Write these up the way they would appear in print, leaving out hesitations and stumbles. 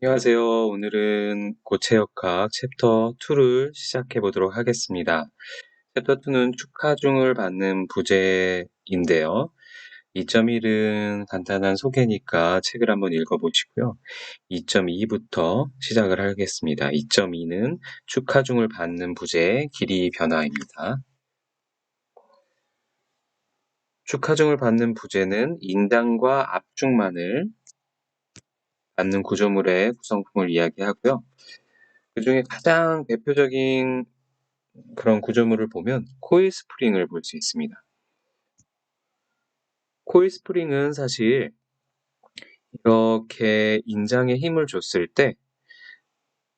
안녕하세요. 오늘은 고체역학 챕터 2를 시작해 보도록 하겠습니다. 챕터 2는 축하중을 받는 부재인데요. 2.1은 간단한 소개니까 책을 한번 읽어보시고요. 2.2부터 시작을 하겠습니다. 2.2는 축하중을 받는 부재의 길이 변화입니다. 축하중을 받는 부재는 인당과 압중만을 받는 구조물의 구성품을 이야기하고요. 그 중에 가장 대표적인 그런 구조물을 보면 코일 스프링을 볼 수 있습니다. 코일 스프링은 사실 이렇게 인장에 힘을 줬을 때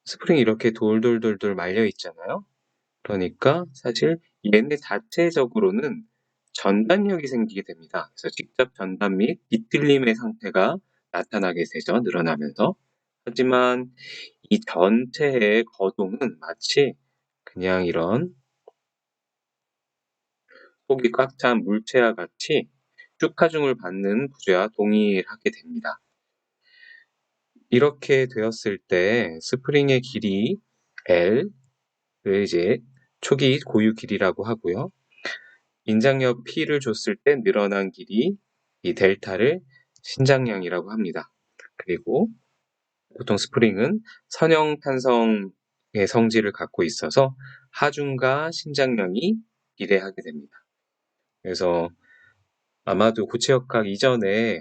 스프링이 이렇게 돌돌돌돌 말려 있잖아요. 그러니까 사실 얘네 자체적으로는 전단력이 생기게 됩니다. 그래서 직접 전단 및 뒤틀림의 상태가 나타나게 되죠. 늘어나면서. 하지만 이 전체의 거동은 마치 그냥 이런 속이 꽉 찬 물체와 같이 축하중을 받는 부재와 동일하게 됩니다. 이렇게 되었을 때 스프링의 길이 L을 이제 초기 고유 길이라고 하고요. 인장력 P를 줬을 때 늘어난 길이 이 델타를 신장량이라고 합니다. 그리고 보통 스프링은 선형 탄성의 성질을 갖고 있어서 하중과 신장량이 비례하게 됩니다. 그래서 아마도 고체역학 이전에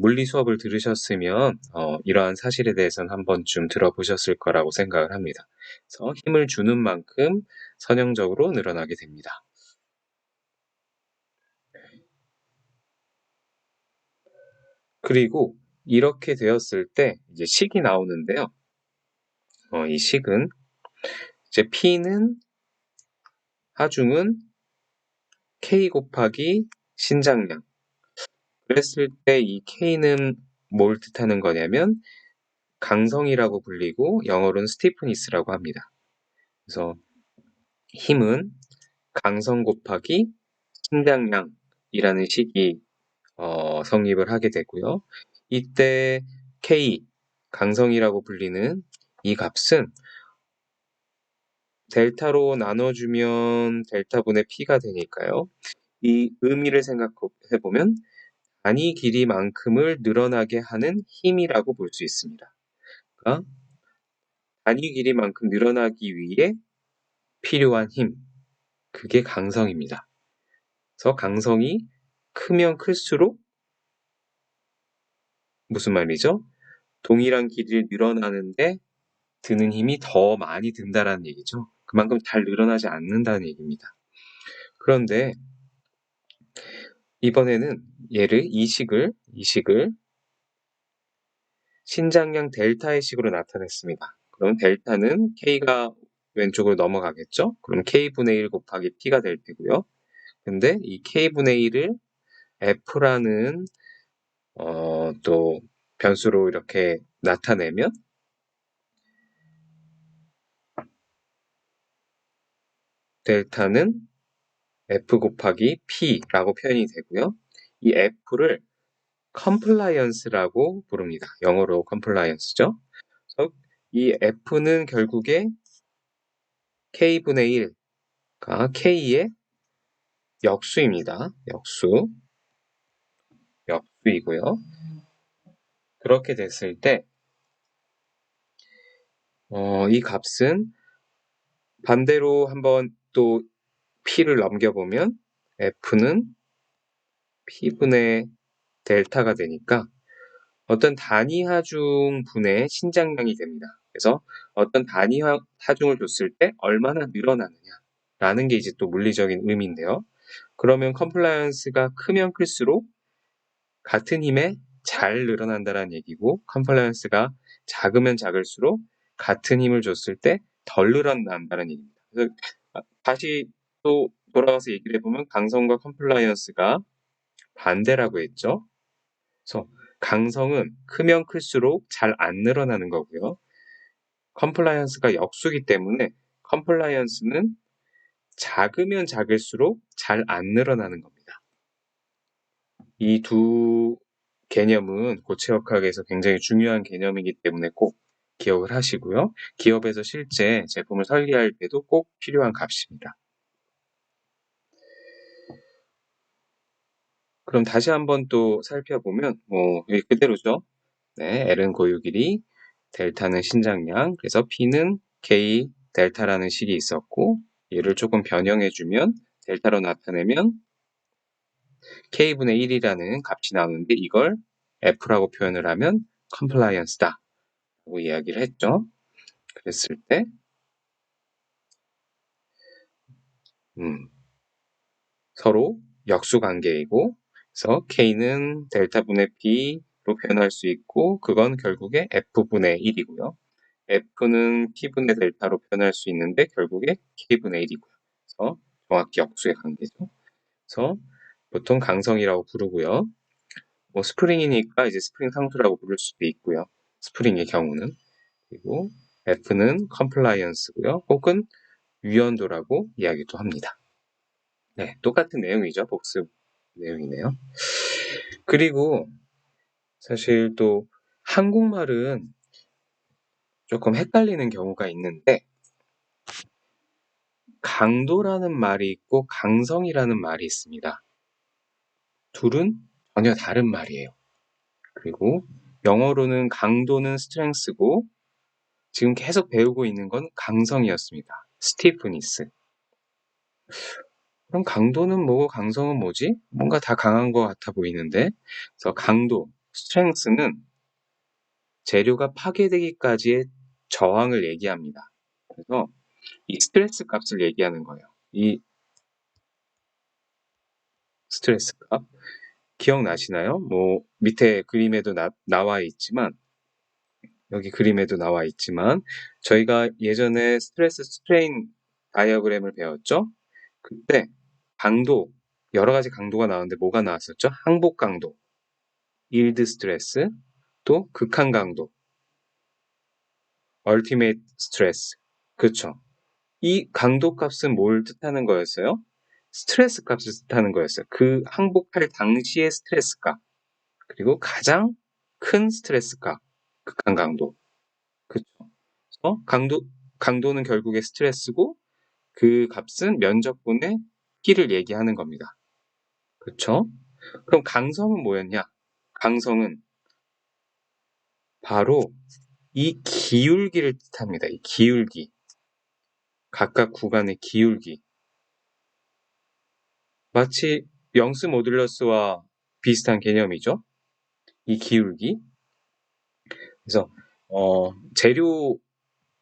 물리 수업을 들으셨으면 이러한 사실에 대해서는 한 번쯤 들어보셨을 거라고 생각을 합니다. 그래서 힘을 주는 만큼 선형적으로 늘어나게 됩니다. 그리고 이렇게 되었을 때 이제 식이 나오는데요. 이 식은 이제 P는 하중은 K 곱하기 신장량. 그랬을 때 이 K는 뭘 뜻하는 거냐면 강성이라고 불리고 영어로는 스티프니스라고 합니다. 그래서 힘은 강성 곱하기 신장량이라는 식이 성립을 하게 되고요. 이때 K, 강성이라고 불리는 이 값은 델타로 나눠주면 델타분의 P가 되니까요. 이 의미를 생각해보면 단위 길이만큼을 늘어나게 하는 힘이라고 볼 수 있습니다. 그러니까 단위 길이만큼 늘어나기 위해 필요한 힘, 그게 강성입니다. 그래서 강성이 크면 클수록 무슨 말이죠? 동일한 길이를 늘어나는데 드는 힘이 더 많이 든다라는 얘기죠. 그만큼 잘 늘어나지 않는다는 얘기입니다. 그런데 이번에는 이 식을 신장량 델타의 식으로 나타냈습니다. 그럼 델타는 K가 왼쪽으로 넘어가겠죠? 그럼 K분의 1 곱하기 P가 될 테고요. 근데 이 K분의 1을 F라는 또 변수로 이렇게 나타내면 델타는 F 곱하기 P라고 표현이 되고요. 이 F를 compliance라고 부릅니다. 영어로 compliance죠. 그래서 이 F는 결국에 K분의 1가 K의 역수입니다. 역수이고요. 그렇게 됐을 때 이 값은 반대로 한번 또 P를 넘겨보면 F는 P분의 델타가 되니까 어떤 단위 하중 분의 신장량이 됩니다. 그래서 어떤 단위 하중을 줬을 때 얼마나 늘어나느냐라는 게 이제 또 물리적인 의미인데요. 그러면 컴플라이언스가 크면 클수록 같은 힘에 잘 늘어난다는 얘기고 컴플라이언스가 작으면 작을수록 같은 힘을 줬을 때 덜 늘어난다는 얘기입니다. 그래서 다시 또 돌아가서 얘기를 해보면 강성과 컴플라이언스가 반대라고 했죠. 그래서 강성은 크면 클수록 잘 안 늘어나는 거고요. 컴플라이언스가 역수기 때문에 컴플라이언스는 작으면 작을수록 잘 안 늘어나는 겁니다. 이 두 개념은 고체역학에서 굉장히 중요한 개념이기 때문에 꼭 기억을 하시고요. 기업에서 실제 제품을 설계할 때도 꼭 필요한 값입니다. 그럼 다시 한번 또 살펴보면 여기 그대로죠. 네, L은 고유 길이, 델타는 신장량, 그래서 P는 K 델타라는 식이 있었고 얘를 조금 변형해주면 델타로 나타내면 K분의 1이라는 값이 나오는데 이걸 F라고 표현을 하면 compliance다 라고 이야기를 했죠. 그랬을 때 서로 역수 관계이고 그래서 K는 델타분의 B로 표현할 수 있고 그건 결국에 F분의 1이고요. F는 P분의 델타로 표현할 수 있는데 결국에 K분의 1이고요. 그래서 정확히 역수의 관계죠. 그래서 보통 강성이라고 부르고요. 스프링이니까 이제 스프링 상수라고 부를 수도 있고요. 스프링의 경우는. 그리고 F는 컴플라이언스고요. 혹은 유연도라고 이야기도 합니다. 네, 똑같은 내용이죠. 복습 내용이네요. 그리고 사실 또 한국말은 조금 헷갈리는 경우가 있는데 강도라는 말이 있고 강성이라는 말이 있습니다. 둘은 전혀 다른 말이에요. 그리고 영어로는 강도는 스트렝스고 지금 계속 배우고 있는 건 강성이었습니다. 스티프니스. 그럼 강도는 뭐고 강성은 뭐지? 뭔가 다 강한 것 같아 보이는데 그래서 강도, 스트렝스는 재료가 파괴되기까지의 저항을 얘기합니다. 그래서 이 스트레스 값을 얘기하는 거예요. 이 스트레스 값. 기억나시나요? 밑에 그림에도 나와 있지만 여기 그림에도 나와 있지만 저희가 예전에 스트레스 스트레인 다이어그램을 배웠죠? 그때 강도, 여러 가지 강도가 나오는데 뭐가 나왔었죠? 항복 강도, 일드 스트레스, 또 극한 강도, 얼티메이트 스트레스. 그쵸? 이 강도 값은 뭘 뜻하는 거였어요? 스트레스 값을 뜻하는 거였어요. 그 항복할 당시의 스트레스 값. 그리고 가장 큰 스트레스 값. 극한 강도. 그쵸? 강도는 결국에 스트레스고 그 값은 면적분의 끼를 얘기하는 겁니다. 그쵸? 그럼 강성은 뭐였냐? 강성은 바로 이 기울기를 뜻합니다. 이 기울기. 각각 구간의 기울기. 마치 영스 모듈러스와 비슷한 개념이죠. 이 기울기. 그래서 재료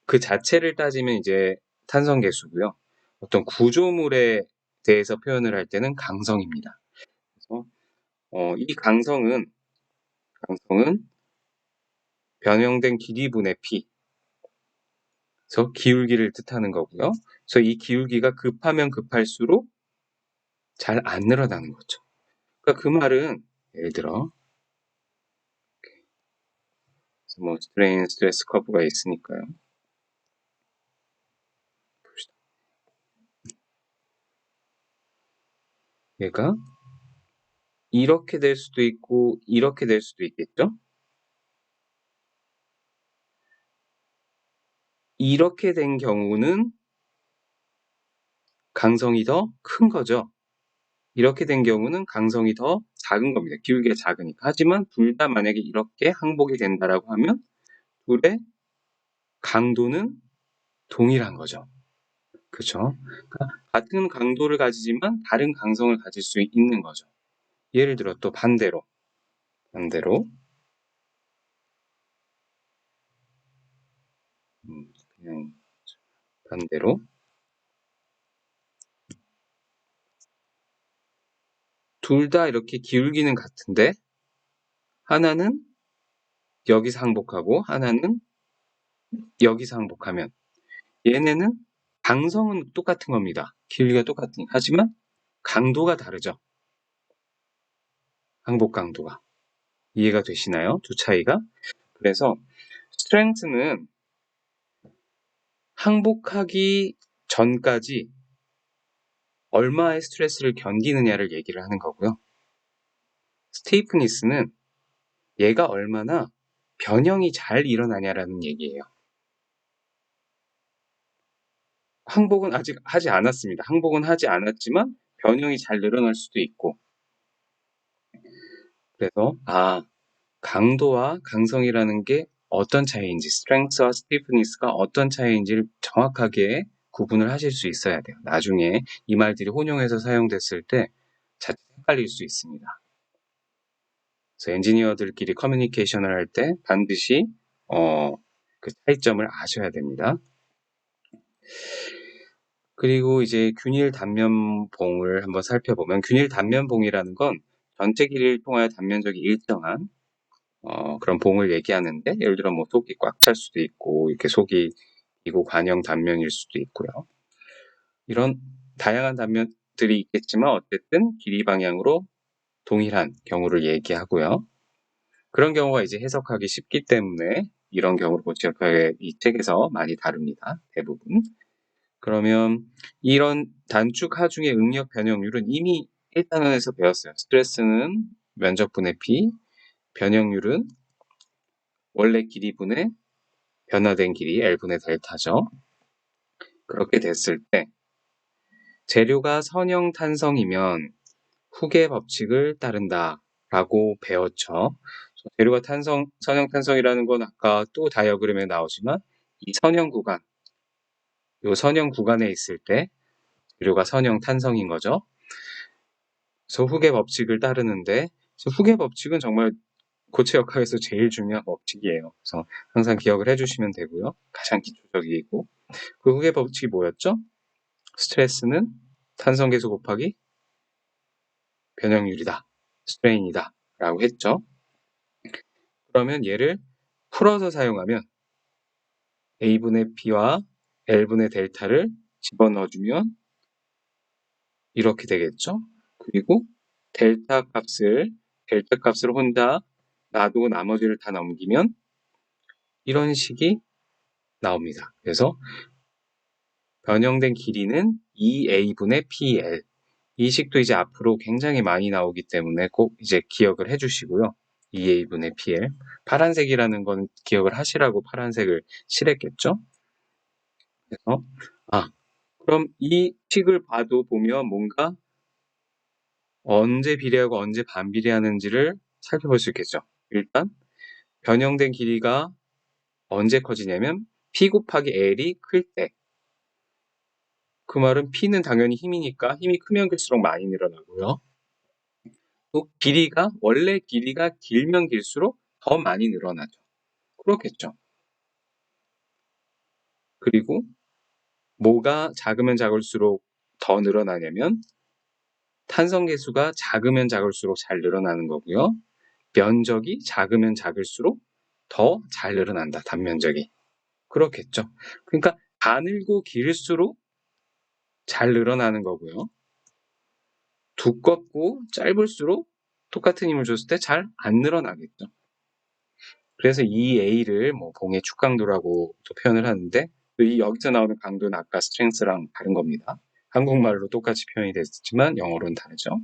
그 자체를 따지면 이제 탄성계수고요. 어떤 구조물에 대해서 표현을 할 때는 강성입니다. 그래서 이 강성은 변형된 길이분의 P. 그래서 기울기를 뜻하는 거고요. 그래서 이 기울기가 급하면 급할수록 잘 안 늘어나는 거죠. 그러니까 그 말은 예를 들어 스트레인 스트레스 커브가 있으니까요. 봅시다. 얘가 이렇게 될 수도 있고 이렇게 될 수도 있겠죠? 이렇게 된 경우는 강성이 더 큰 거죠. 이렇게 된 경우는 강성이 더 작은 겁니다. 기울기가 작으니까. 하지만 둘 다 만약에 이렇게 항복이 된다라고 하면 둘의 강도는 동일한 거죠. 그렇죠? 그러니까 같은 강도를 가지지만 다른 강성을 가질 수 있는 거죠. 예를 들어 또 반대로 그냥 반대로 둘 다 이렇게 기울기는 같은데 하나는 여기서 항복하고 하나는 여기서 항복하면 얘네는 강성은 똑같은 겁니다. 기울기가 똑같으니 하지만 강도가 다르죠. 항복 강도가. 이해가 되시나요? 두 차이가? 그래서 스트렝스는 항복하기 전까지 얼마의 스트레스를 견디느냐를 얘기를 하는 거고요. 스테이프니스는 얘가 얼마나 변형이 잘 일어나냐라는 얘기예요. 항복은 아직 하지 않았습니다. 항복은 하지 않았지만 변형이 잘 늘어날 수도 있고. 그래서 강도와 강성이라는 게 어떤 차이인지, strength와 stiffness가 어떤 차이인지를 정확하게 구분을 하실 수 있어야 돼요. 나중에 이 말들이 혼용해서 사용됐을 때 자칫 헷갈릴 수 있습니다. 그래서 엔지니어들끼리 커뮤니케이션을 할 때 반드시 그 차이점을 아셔야 됩니다. 그리고 이제 균일 단면봉을 한번 살펴보면 균일 단면봉이라는 건 전체 길이를 통하여 단면적이 일정한 그런 봉을 얘기하는데 예를 들어 뭐 속이 꽉 찰 수도 있고 이렇게 속이 비고 관형 단면일 수도 있고요. 이런 다양한 단면들이 있겠지만 어쨌든 길이 방향으로 동일한 경우를 얘기하고요. 그런 경우가 이제 해석하기 쉽기 때문에 이런 경우를 보치역학의 이 책에서 많이 다룹니다. 대부분. 그러면 이런 단축 하중의 응력 변형률은 이미 1단원에서 배웠어요. 스트레스는 면적분의 P, 변형률은 원래 길이분의 변화된 길이 L분의 델타죠. 그렇게 됐을 때 재료가 선형 탄성이면 후계 법칙을 따른다 라고 배웠죠. 재료가 선형 탄성이라는 건 아까 또 다이어그램에 나오지만 이 선형 구간, 이 선형 구간에 있을 때 재료가 선형 탄성인 거죠. 그래서 후계 법칙을 따르는데 후계 법칙은 정말 고체역학에서 제일 중요한 법칙이에요. 그래서 항상 기억을 해주시면 되고요. 가장 기초적이고 그 후계 법칙이 뭐였죠? 스트레스는 탄성계수 곱하기 변형률이다. 스트레인이다. 라고 했죠. 그러면 얘를 풀어서 사용하면 A분의 P와 L분의 델타를 집어넣어주면 이렇게 되겠죠. 그리고 델타 값을 혼자 놔두고 나머지를 다 넘기면 이런 식이 나옵니다. 그래서 변형된 길이는 2A분의 PL. 이 식도 이제 앞으로 굉장히 많이 나오기 때문에 꼭 이제 기억을 해주시고요. 2A분의 PL. 파란색이라는 건 기억을 하시라고 파란색을 칠했겠죠. 그래서 그럼 이 식을 봐도 보면 뭔가 언제 비례하고 언제 반비례하는지를 살펴볼 수 있겠죠. 일단 변형된 길이가 언제 커지냐면 P 곱하기 L이 클 때. 그 말은 P는 당연히 힘이니까 힘이 크면 클수록 많이 늘어나고요. 또 원래 길이가 길면 길수록 더 많이 늘어나죠. 그렇겠죠. 그리고 뭐가 작으면 작을수록 더 늘어나냐면 탄성계수가 작으면 작을수록 잘 늘어나는 거고요. 면적이 작으면 작을수록 더 잘 늘어난다. 단면적이. 그렇겠죠. 그러니까 가늘고 길수록 잘 늘어나는 거고요. 두껍고 짧을수록 똑같은 힘을 줬을 때 잘 안 늘어나겠죠. 그래서 이 A를 뭐 봉의 축강도라고 또 표현을 하는데 여기서 나오는 강도는 아까 스트렝스랑 다른 겁니다. 한국말로 똑같이 표현이 됐지만 영어로는 다르죠.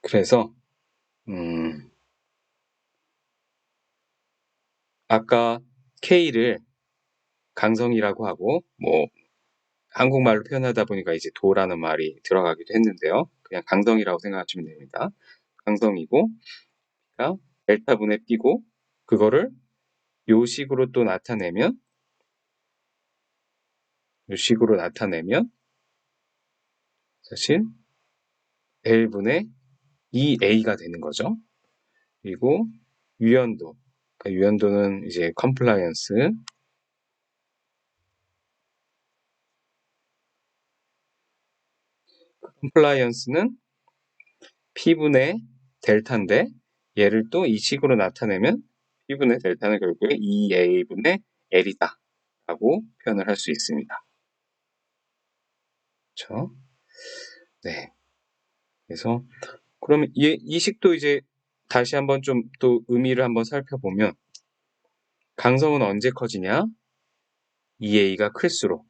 그래서 아까 K를 강성이라고 하고 뭐 한국말로 표현하다 보니까 이제 도라는 말이 들어가기도 했는데요. 그냥 강성이라고 생각하시면 됩니다. 강성이고 그러니까 델타분의 B고 그거를 요 식으로 또 나타내면 사실 L분의 2A가 되는 거죠. 그리고 유연도. 그러니까 유연도는 이제 컴플라이언스는 P분의 델타인데 얘를 또 이 식으로 나타내면 P분의 델타는 결국에 2A분의 L이다 라고 표현을 할 수 있습니다. 그렇죠? 네. 그래서 그러면 이 식도 이제 다시 한번 좀 또 의미를 한번 살펴보면 강성은 언제 커지냐? 2A가 클수록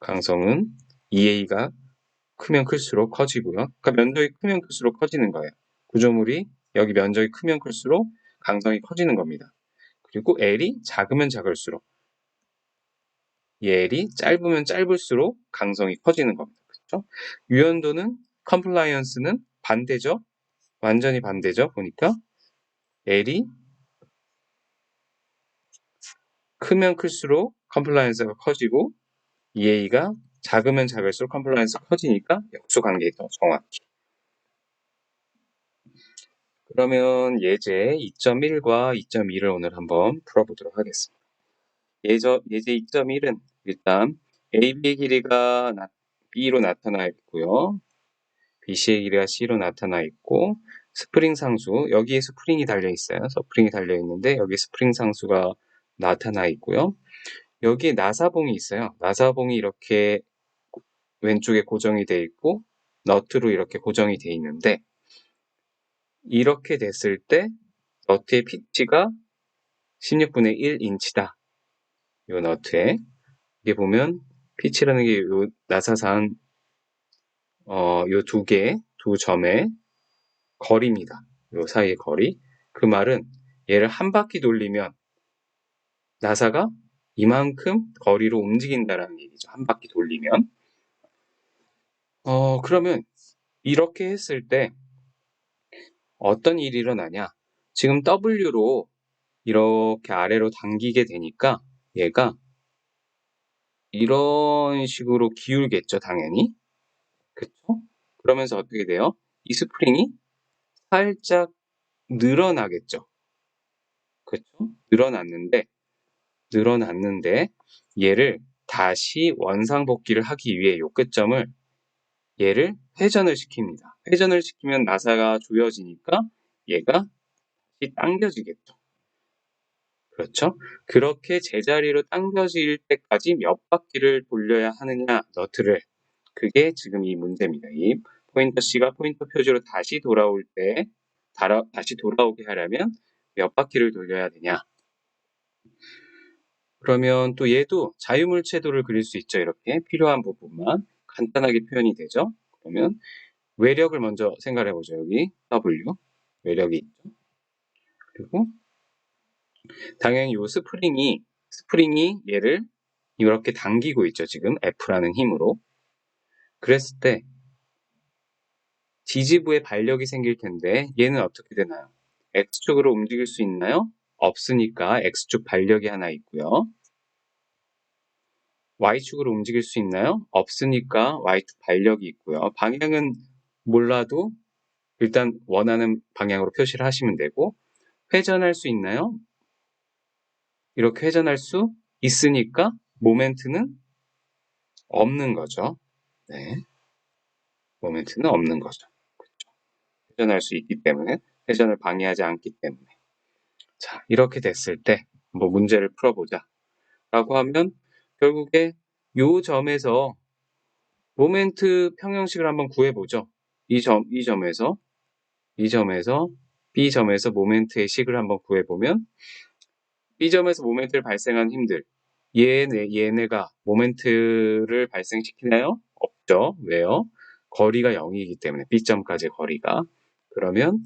강성은 2A가 크면 클수록 커지고요. 그러니까 면적이 크면 클수록 커지는 거예요. 구조물이 여기 면적이 크면 클수록 강성이 커지는 겁니다. 그리고 L이 작으면 작을수록 이 L이 짧으면 짧을수록 강성이 커지는 겁니다. 그렇죠? 유연도는 컴플라이언스는 반대죠. 완전히 반대죠. 보니까 L이 크면 클수록 컴플라이언스가 커지고 EA가 작으면 작을수록 컴플라이언스가 커지니까 역수관계가 더 정확히. 그러면 예제 2.1과 2.2를 오늘 한번 풀어보도록 하겠습니다. 예제 2.1은 일단 AB의 길이가 B로 나타나 있고요. BC의 길이가 C로 나타나 있고 스프링 상수, 여기에 스프링이 달려 있어요. 스프링이 달려 있는데 여기 스프링 상수가 나타나 있고요. 여기에 나사봉이 있어요. 나사봉이 이렇게 왼쪽에 고정이 되어 있고 너트로 이렇게 고정이 되어 있는데 이렇게 됐을 때 너트의 피치가 16분의 1인치다. 요 너트에 이게 보면 피치라는 게 요 나사산 요 두 점의 거리입니다. 요 사이의 거리. 그 말은 얘를 한 바퀴 돌리면 나사가 이만큼 거리로 움직인다라는 얘기죠. 한 바퀴 돌리면. 그러면 이렇게 했을 때 어떤 일이 일어나냐? 지금 W로 이렇게 아래로 당기게 되니까 얘가 이런 식으로 기울겠죠, 당연히. 그쵸? 그러면서 어떻게 돼요? 이 스프링이 살짝 늘어나겠죠. 그쵸? 늘어났는데 얘를 다시 원상복귀를 하기 위해 요 끝점을 얘를 회전을 시킵니다. 회전을 시키면 나사가 조여지니까 얘가 다시 당겨지겠죠. 그렇죠? 그렇게 제자리로 당겨질 때까지 몇 바퀴를 돌려야 하느냐, 너트를. 그게 지금 이 문제입니다. 이 포인터 C가 포인터 표지로 다시 돌아올 때, 다시 돌아오게 하려면 몇 바퀴를 돌려야 되냐. 그러면 또 얘도 자유물체도를 그릴 수 있죠. 이렇게 필요한 부분만 간단하게 표현이 되죠. 그러면 외력을 먼저 생각해 보죠. 여기 W 외력이 있죠. 그리고 당연히 이 스프링이 얘를 이렇게 당기고 있죠. 지금 F라는 힘으로. 그랬을 때 지지부에 반력이 생길 텐데 얘는 어떻게 되나요? X축으로 움직일 수 있나요? 없으니까 X축 반력이 하나 있고요. Y축으로 움직일 수 있나요? 없으니까 Y축 반력이 있고요. 방향은 몰라도 일단 원하는 방향으로 표시를 하시면 되고 회전할 수 있나요? 이렇게 회전할 수 있으니까 모멘트는 없는 거죠. 네. 모멘트는 없는 거죠. 그렇죠. 회전할 수 있기 때문에 회전을 방해하지 않기 때문에 자 이렇게 됐을 때 뭐 문제를 풀어보자 라고 하면 결국에 요 점에서 모멘트 평형식을 한번 구해보죠. 이 점에서 B점에서 모멘트의 식을 한번 구해보면 B점에서 모멘트를 발생한 힘들 얘네가 모멘트를 발생시키나요? 없죠. 왜요? 거리가 0이기 때문에 B점까지의 거리가 그러면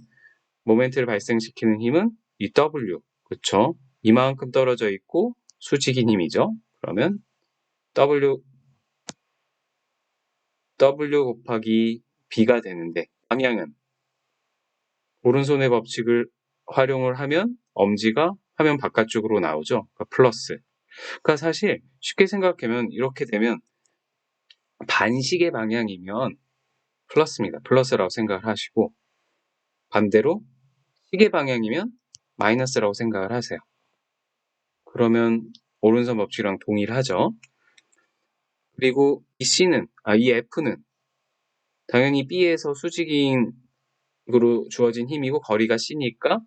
모멘트를 발생시키는 힘은 이 W 그쵸? 이만큼 떨어져 있고 수직인 힘이죠. 그러면 W 곱하기 B가 되는데 방향은 오른손의 법칙을 활용을 하면 엄지가 화면 바깥쪽으로 나오죠. 그러니까 플러스. 그러니까 사실 쉽게 생각하면 이렇게 되면 반시계 방향이면 플러스입니다. 플러스라고 생각을 하시고 반대로 시계 방향이면 마이너스라고 생각을 하세요. 그러면 오른손 법칙이랑 동일하죠. 그리고 이 F는 당연히 B에서 수직인으로 주어진 힘이고 거리가 C니까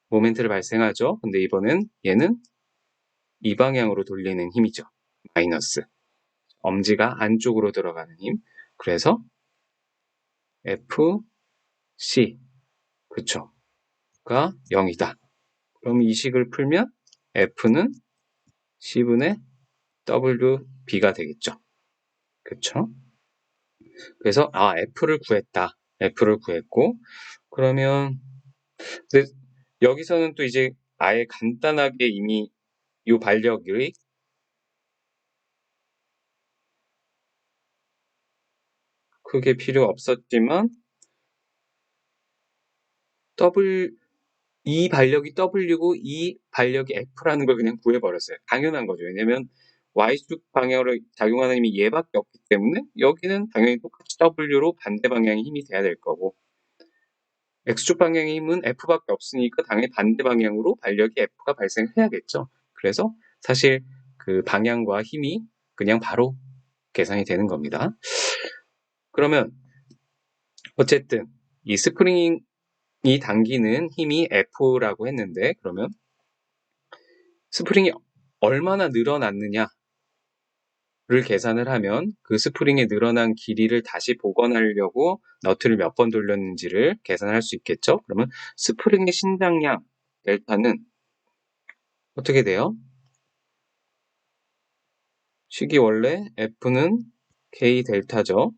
모멘트를 발생하죠. 근데 이번엔 얘는 이 방향으로 돌리는 힘이죠. 마이너스. 엄지가 안쪽으로 들어가는 힘. 그래서 FC 그쵸? 가 0이다. 그럼 이 식을 풀면 F는 C분의 WB가 되겠죠. 그쵸? 그래서 F를 구했다. F를 구했고 그러면 근데 여기서는 또 이제 아예 간단하게 이미 이 반력이 크게 필요 없었지만 이 반력이 W고 이 반력이 F라는 걸 그냥 구해버렸어요. 당연한 거죠. 왜냐면 Y축 방향으로 작용하는 힘이 얘밖에 없기 때문에 여기는 당연히 똑같이 W로 반대 방향의 힘이 돼야 될 거고, X축 방향의 힘은 F밖에 없으니까 당연히 반대 방향으로 반력이 F가 발생해야겠죠. 그래서 사실 그 방향과 힘이 그냥 바로 계산이 되는 겁니다. 그러면 어쨌든 이 스프링이 당기는 힘이 F라고 했는데, 그러면 스프링이 얼마나 늘어났느냐를 계산을 하면 그 스프링의 늘어난 길이를 다시 복원하려고 너트를 몇 번 돌렸는지를 계산할 수 있겠죠. 그러면 스프링의 신장량 델타는 어떻게 돼요? 식이 원래 F는 K 델타죠.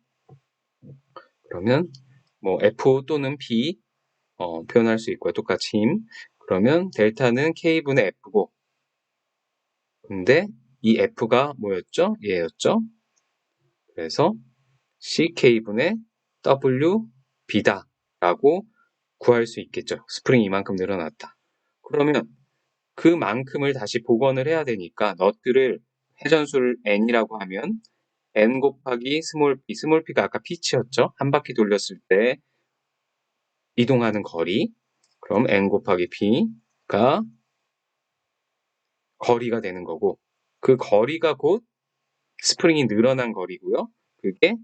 그러면 뭐 F 또는 P 표현할 수 있고요. 똑같이 힘. 그러면 델타는 K분의 F고, 근데 이 F가 뭐였죠? 얘였죠? 그래서 CK분의 WB다 라고 구할 수 있겠죠. 스프링이 이만큼 늘어났다. 그러면 그만큼을 다시 복원을 해야 되니까 너트를 회전수를 n이라고 하면 n 곱하기 스몰 p가 아까 pitch였죠. 한 바퀴 돌렸을 때 이동하는 거리. 그럼 n 곱하기 p가 거리가 되는 거고, 그 거리가 곧 스프링이 늘어난 거리고요. 그게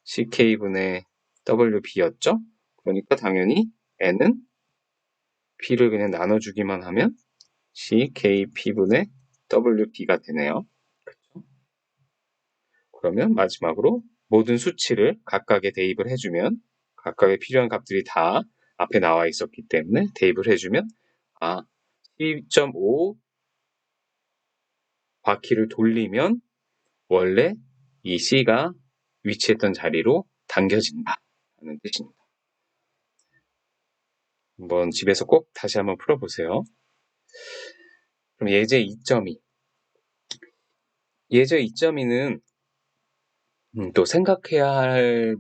CK분의 WB였죠. 그러니까 당연히 n은 p를 그냥 나눠주기만 하면 CKP분의 WB가 되네요. 그렇죠? 그러면 마지막으로 모든 수치를 각각에 대입을 해주면, 각각의 필요한 값들이 다 앞에 나와 있었기 때문에 대입을 해주면 12.5 바퀴를 돌리면 원래 이 C가 위치했던 자리로 당겨진다 하는 뜻입니다. 한번 집에서 꼭 다시 한번 풀어보세요. 그럼 예제 2.2. 예제 2.2는 또 생각해야 할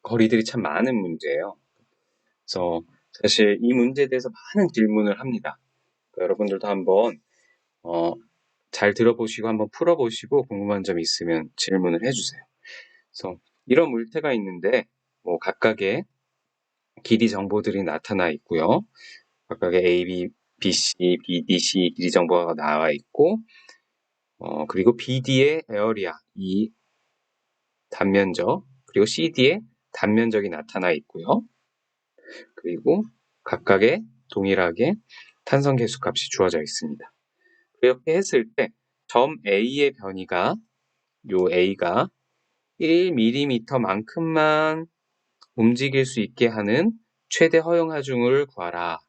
거리들이 참 많은 문제예요. 그래서 사실 이 문제에 대해서 많은 질문을 합니다. 그러니까 여러분들도 한번 잘 들어보시고 한번 풀어보시고 궁금한 점 있으면 질문을 해주세요. 그래서 이런 물체가 있는데 뭐 각각의 길이 정보들이 나타나 있고요. 각각의 A, B, BC, BDC 길이 정보가 나와 있고, 그리고 BD의 에어리아, 이 단면적, 그리고 CD의 단면적이 나타나 있고요. 그리고 각각의 동일하게 탄성 계수값이 주어져 있습니다. 이렇게 했을 때 점 A의 변이가 요 A가 1mm만큼만 움직일 수 있게 하는 최대 허용 하중을 구하라.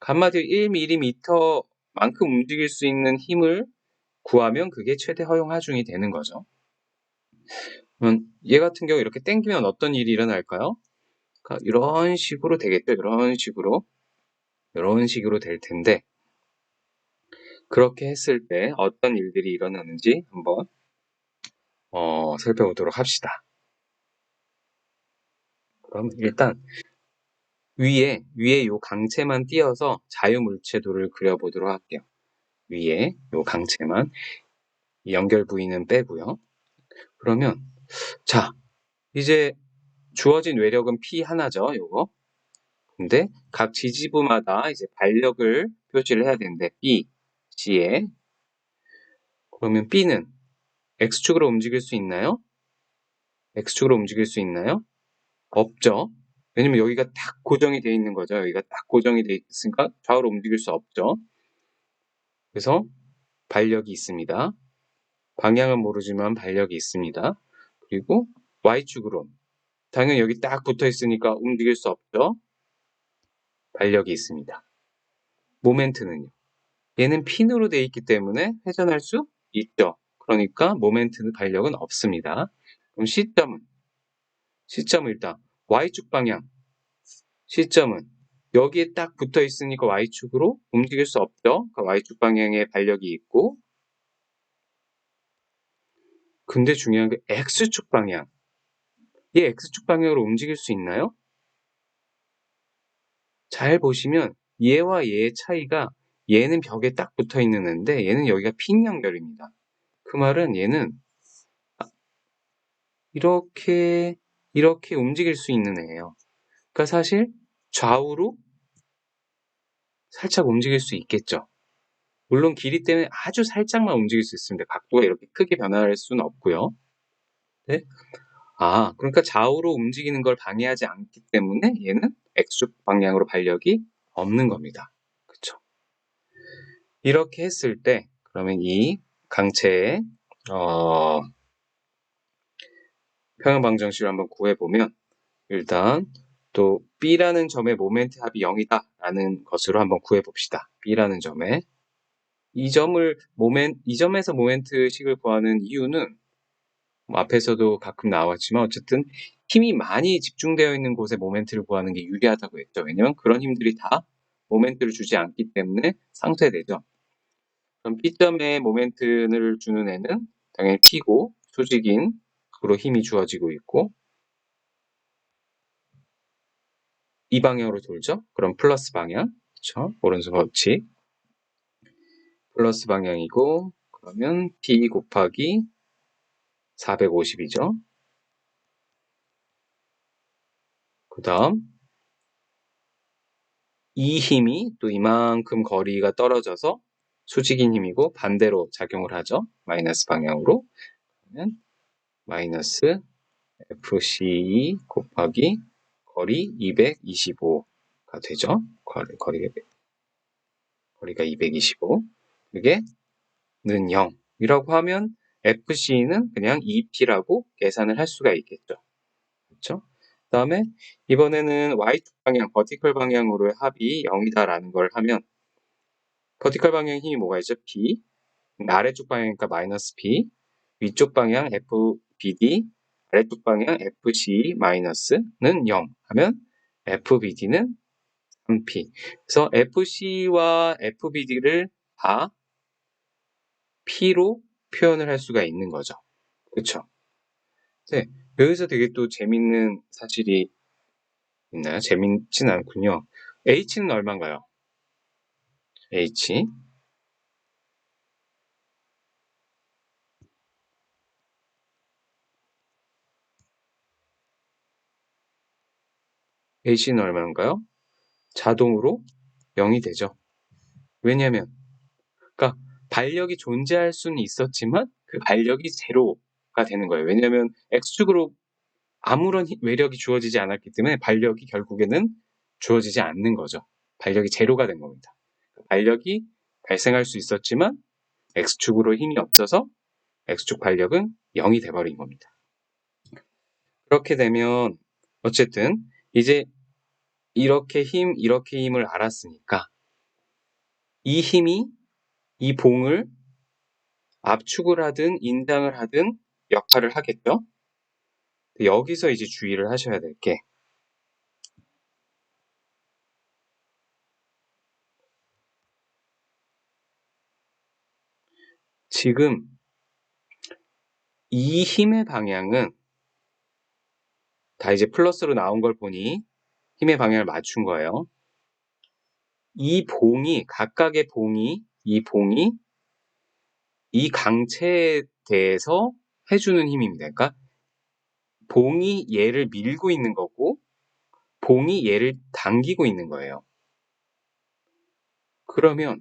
한마디로 1mm만큼 움직일 수 있는 힘을 구하면 그게 최대 허용 하중이 되는 거죠. 그럼 얘 같은 경우 이렇게 당기면 어떤 일이 일어날까요? 그러니까 이런 식으로 되겠죠. 이런 식으로 될 텐데, 그렇게 했을 때 어떤 일들이 일어나는지 한번 살펴보도록 합시다. 그럼 일단 위에 요 강체만 띄어서 자유물체도를 그려보도록 할게요. 위에 요 강체만, 연결 부위는 빼고요. 그러면 자, 이제 주어진 외력은 P 하나죠, 요거. 근데 각 지지부마다 이제 반력을 표시를 해야 되는데, B, C에. 그러면 B는 X축으로 움직일 수 있나요? X축으로 움직일 수 있나요? 없죠. 왜냐면 여기가 딱 고정이 되어 있는 거죠. 여기가 딱 고정이 되어 있으니까 좌우로 움직일 수 없죠. 그래서 반력이 있습니다. 방향은 모르지만 반력이 있습니다. 그리고 Y축으로 당연히 여기 딱 붙어 있으니까 움직일 수 없죠. 반력이 있습니다. 모멘트는요? 얘는 핀으로 되어 있기 때문에 회전할 수 있죠. 그러니까 모멘트 반력은 없습니다. 그럼 C점은 일단 Y축 방향, C점은 여기에 딱 붙어 있으니까 Y축으로 움직일 수 없죠. 그러니까 Y축 방향에 반력이 있고, 근데 중요한 게 X축 방향. 얘 X축 방향으로 움직일 수 있나요? 잘 보시면 얘와 얘의 차이가, 얘는 벽에 딱 붙어 있는 애인데 얘는 여기가 핀 연결입니다. 그 말은 얘는 이렇게 움직일 수 있는 애예요. 그러니까 사실 좌우로 살짝 움직일 수 있겠죠. 물론 길이 때문에 아주 살짝만 움직일 수 있습니다. 각도가 이렇게 크게 변할 수는 없고요. 네? 그러니까 좌우로 움직이는 걸 방해하지 않기 때문에 얘는 X축 방향으로 반력이 없는 겁니다. 그쵸? 이렇게 했을 때 그러면 이 강체의 평형 방정식을 한번 구해보면, 일단 또 B라는 점의 모멘트 합이 0이다 라는 것으로 한번 구해봅시다. B라는 점에 이 점에서 모멘트식을 구하는 이유는 뭐 앞에서도 가끔 나왔지만 어쨌든 힘이 많이 집중되어 있는 곳에 모멘트를 구하는 게 유리하다고 했죠. 왜냐면 그런 힘들이 다 모멘트를 주지 않기 때문에 상쇄되죠. 그럼 B점에 모멘트를 주는 애는 당연히 P고, 수직인으로 힘이 주어지고 있고, 이 방향으로 돌죠. 그럼 플러스 방향, 그렇죠? 오른손 법칙 플러스 방향이고, 그러면 P 곱하기 450이죠. 그 다음 이 힘이 또 이만큼 거리가 떨어져서 수직인 힘이고 반대로 작용을 하죠. 마이너스 방향으로. 그러면 마이너스 FC 곱하기 거리 225가 되죠. 거리가 225. 그게 는 0이라고 하면 FC는 그냥 2P라고 계산을 할 수가 있겠죠. 그렇죠? 그 다음에 이번에는 Y축 방향, 버티컬 방향으로의 합이 0이다라는 걸 하면, 버티컬 방향 힘이 뭐가 있죠? P. 아래쪽 방향이니까 마이너스 P. 위쪽 방향 FBD. 아래쪽 방향 FC 마이너스는 0 하면 FBD는 3P. 그래서 FC와 FBD를 다 P로 표현을 할 수가 있는 거죠. 그렇죠? 네. 여기서 되게 또 재밌는 사실이 있나요? 재밌진 않군요. H는 얼마인가요? H는 얼마인가요? 자동으로 0이 되죠. 왜냐하면 그러니까 반력이 존재할 수는 있었지만 그 반력이 제로가 되는 거예요. 왜냐하면 X축으로 아무런 외력이 주어지지 않았기 때문에 반력이 결국에는 주어지지 않는 거죠. 반력이 제로가 된 겁니다. 반력이 발생할 수 있었지만 X축으로 힘이 없어서 X축 반력은 0이 돼버린 겁니다. 그렇게 되면 어쨌든 이제 이렇게 힘을 알았으니까 이 힘이 이 봉을 압축을 하든 인장을 하든 역할을 하겠죠. 여기서 이제 주의를 하셔야 될 게, 지금 이 힘의 방향은 다 이제 플러스로 나온 걸 보니 힘의 방향을 맞춘 거예요. 이 봉이, 각각의 봉이, 이 강체에 대해서 해주는 힘입니다. 그러니까 봉이 얘를 밀고 있는 거고 봉이 얘를 당기고 있는 거예요. 그러면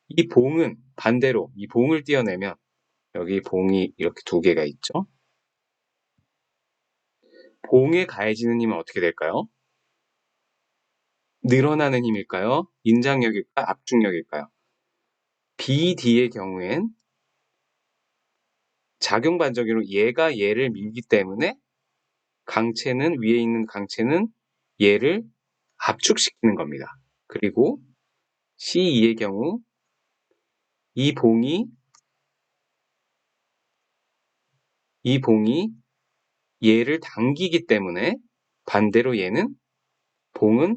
이 봉은 반대로 이 봉을 떼어내면 여기 봉이 이렇게 두 개가 있죠. 봉에 가해지는 힘은 어떻게 될까요? 늘어나는 힘일까요? 인장력일까요? 압축력일까요? BD의 경우엔 작용 반작용으로 얘가 얘를 밀기 때문에 강체는, 위에 있는 강체는 얘를 압축시키는 겁니다. 그리고 C2의 경우 이 봉이 얘를 당기기 때문에 반대로 얘는 봉은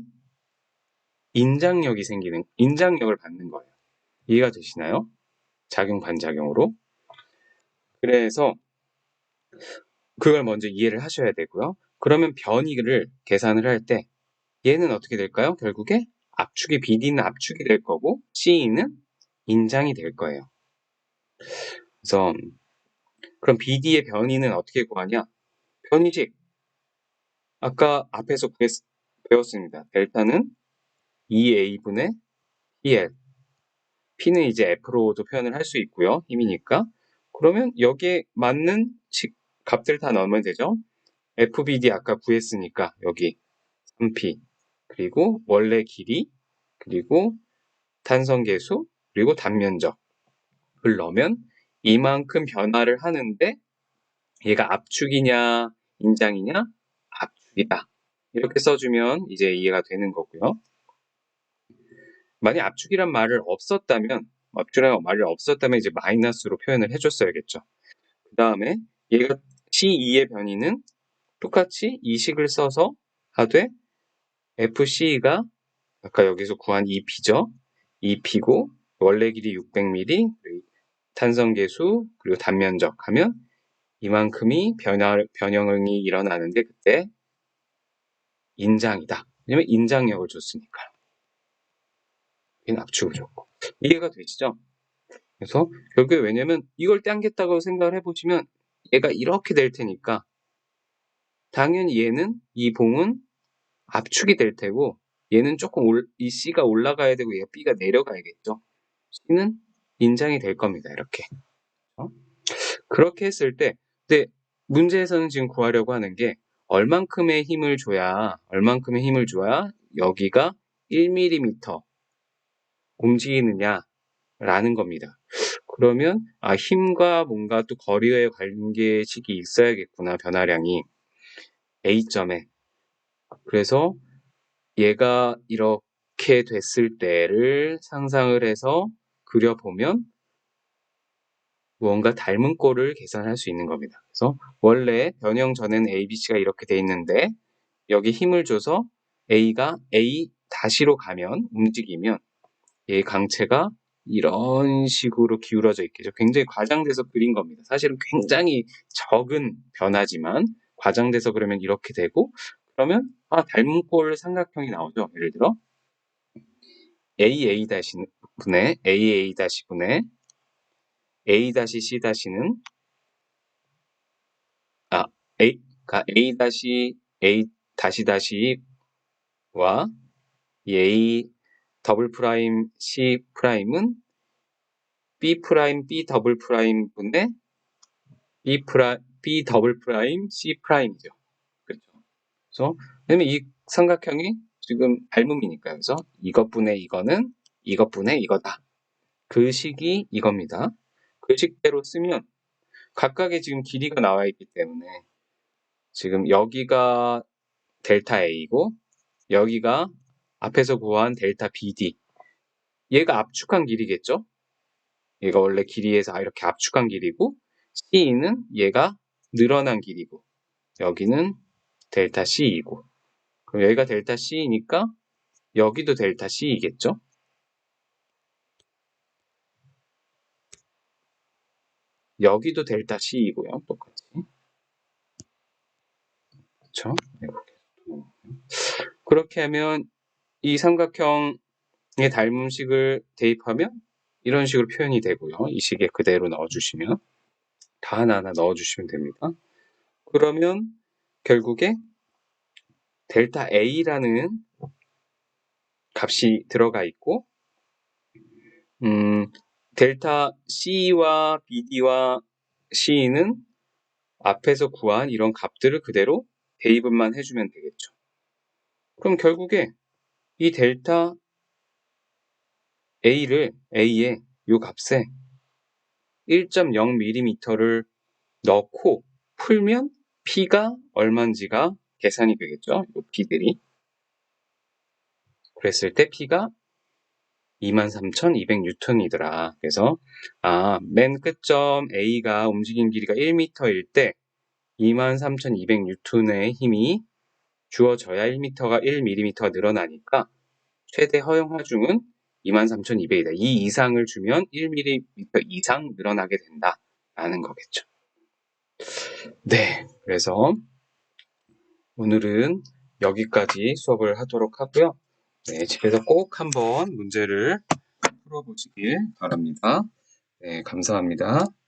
인장력을 받는 거예요. 이해가 되시나요? 작용, 반작용으로. 그래서 그걸 먼저 이해를 하셔야 되고요. 그러면 변이를 계산을 할 때 얘는 어떻게 될까요? 결국에 BD는 압축이 될 거고 C는 인장이 될 거예요. 그래서 그럼 BD의 변이는 어떻게 구하냐? 변이식. 아까 앞에서 배웠습니다. 델타는 2A분의 PL. P는 이제 F로도 표현을 할 수 있고요. 힘이니까. 그러면 여기에 맞는 값들 다 넣으면 되죠. FBD 아까 구했으니까 여기 3P 그리고 원래 길이 그리고 탄성계수 그리고 단면적을 넣으면 이만큼 변화를 하는데 얘가 압축이냐 인장이냐 압축이다. 이렇게 써주면 이제 이해가 되는 거고요. 만약 압축이란 말을 없었다면 이제 마이너스로 표현을 해줬어야겠죠. 그 다음에 얘가 C2의 변이는 똑같이 이 식을 써서 하되 FC가 아까 여기서 구한 2P죠. 2P고 원래 길이 600mm 탄성계수 그리고 단면적 하면 이만큼이 변형이 일어나는데 그때 인장이다. 왜냐면 인장력을 줬으니까요. 얘는 압축을 줬고. 이해가 되시죠? 그래서 결국에 왜냐면 이걸 땡겼다고 생각을 해보시면 얘가 이렇게 될 테니까 당연히 얘는 이 봉은 압축이 될 테고 얘는 조금 이 C가 올라가야 되고 얘가 B가 내려가야겠죠. C는 인장이 될 겁니다. 이렇게. 그렇게 했을 때 근데 문제에서는 지금 구하려고 하는 게 얼만큼의 힘을 줘야 여기가 1mm 움직이느냐라는 겁니다. 그러면 힘과 뭔가 또 거리의 관계식이 있어야겠구나. 변화량이 A점에. 그래서 얘가 이렇게 됐을 때를 상상을 해서 그려보면 무언가 닮은 꼴을 계산할 수 있는 겁니다. 그래서 원래 변형 전에는 ABC가 이렇게 돼 있는데 여기 힘을 줘서 A가 A 다시로 가면 움직이면 얘 강체가 이런 식으로 기울어져 있겠죠. 굉장히 과장돼서 그린 겁니다. 사실은 굉장히 적은 변화지만 과장돼서 그러면 이렇게 되고 그러면 닮은 꼴 삼각형이 나오죠. 예를 들어 AA-분의 AA-분의 A-C-는 A-A-와 A 더블 프라임 C 프라임은 B 프라임 B 더블 프라임 분의 B 더블 프라임 C 프라임이죠. 그렇죠. 그래서 왜냐면 이 삼각형이 지금 닮음이니까요. 그래서 이것분의 이거는 이것분의 이거다. 그 식이 이겁니다. 그 식대로 쓰면 각각의 지금 길이가 나와 있기 때문에 지금 여기가 델타 A고 여기가 앞에서 구한 델타 BD 얘가 압축한 길이겠죠? 얘가 원래 길이에서 이렇게 압축한 길이고 C는 얘가 늘어난 길이고 여기는 델타 C이고 그럼 여기가 델타 C니까 여기도 델타 C이겠죠? 여기도 델타 C이고요. 똑같이. 그렇죠? 그렇게 하면 이 삼각형의 닮음식을 대입하면 이런 식으로 표현이 되고요. 이 식에 그대로 넣어주시면 다 하나하나 넣어주시면 됩니다. 그러면 결국에 델타 A라는 값이 들어가 있고 델타 C와 BD와 C는 앞에서 구한 이런 값들을 그대로 대입만 해주면 되겠죠. 그럼 결국에 이 델타 A의 이 값에 1.0mm를 넣고 풀면 P가 얼마인지가 계산이 되겠죠. 이 P들이. 그랬을 때 P가 23,200N이더라. 그래서 맨 끝점 A가 움직인 길이가 1m일 때 23,200N의 힘이 주어져야 1mm가 늘어나니까 최대 허용 하중은 23,200이다. 이 이상을 주면 1mm 이상 늘어나게 된다라는 거겠죠. 네, 그래서 오늘은 여기까지 수업을 하도록 하고요. 네, 집에서 꼭 한번 문제를 풀어보시길 바랍니다. 네, 감사합니다.